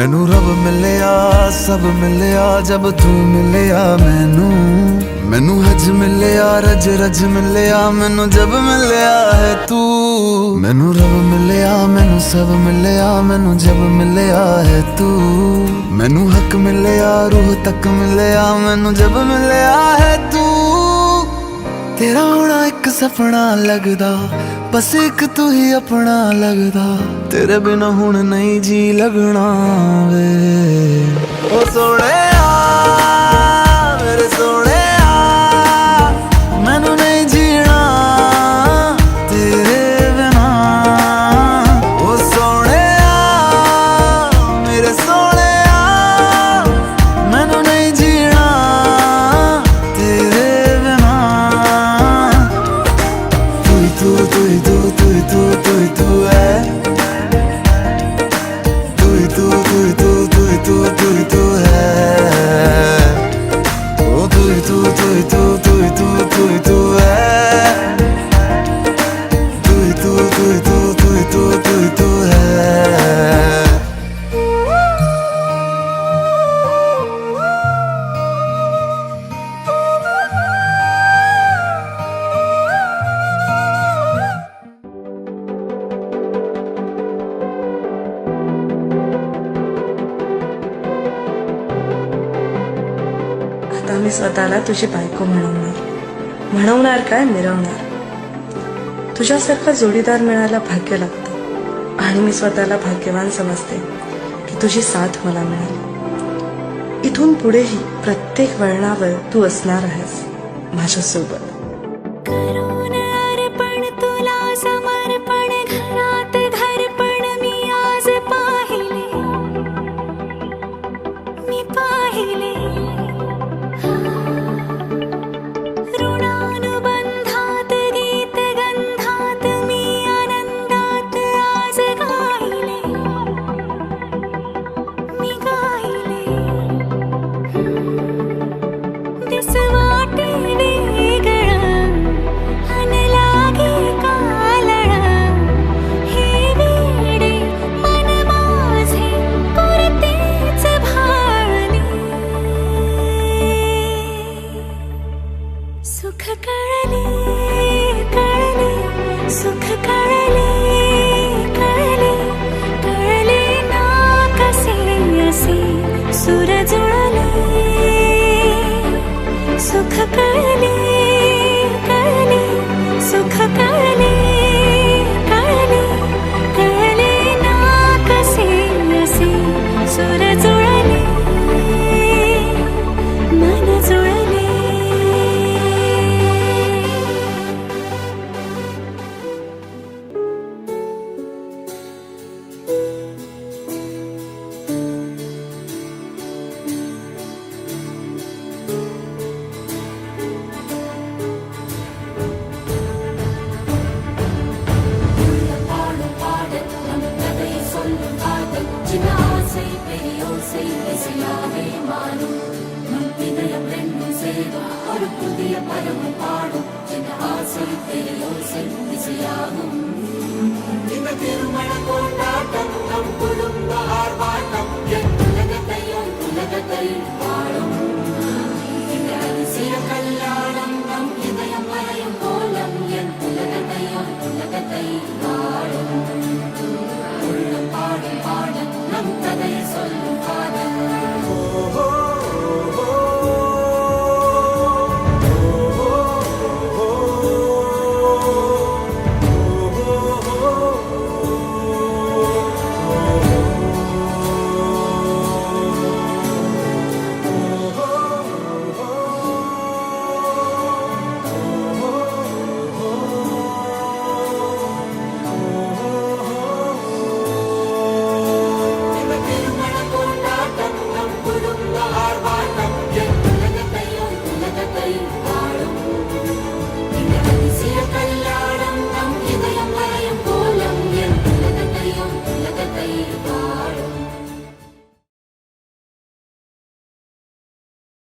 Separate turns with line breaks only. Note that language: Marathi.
मैनू रब मिलिया सब मिलिया जब तू मिलिया मैनू हज मिलिया रज रज मिलिया मैनू जब मिलिया है तू। मैनू रब मिलिया मैनू सब मिलिया मैनू जब मिलिया है तू। मैनू हक मिलिया रूह तक मिलिया मैनू जब मिलिया है तू। तेरा होना एक सपना लगदा बस एक तू ही अपना लगदा। तेरे बिना हुण नहीं जी लगना वे ओ सोहणिया मेरे सोहणिया मैनू नहीं जीना तेरे बिना। ओ सोहणिया मेरे सोहणिया मैनू नहीं जीना तेरे बिना। तू तू तू तू तू तू तू है तू तू तू तू तू तू तू तू है ओ तू तू तू तू तू तू तू तू है तू तू तू तू तू तू तू है।
आता मी स्वतःला तुझी बायको म्हणवणार काय मिरवणार। तुझ्यासारखा जोडीदार मिळायला भाग्य लागतं आणि मी स्वतःला भाग्यवान समजते की तुझी साथ मला मिळाली। इथून पुढेही प्रत्येक वळणावर तू असणार आहेस माझ्यासोबत।
सुख कळले कळले सुख कळले कळले कळले ना कसे असे सुर जुळले। सुख कळले कळले सुख कळले कळले कळले ना कसे असे सुर जुळले मन जुळले।
திருமண கொண்டாட்டம் நம் குடும்ப ஆர்ப்பாட்டம் என் உலகத்தையும் உலகத்தை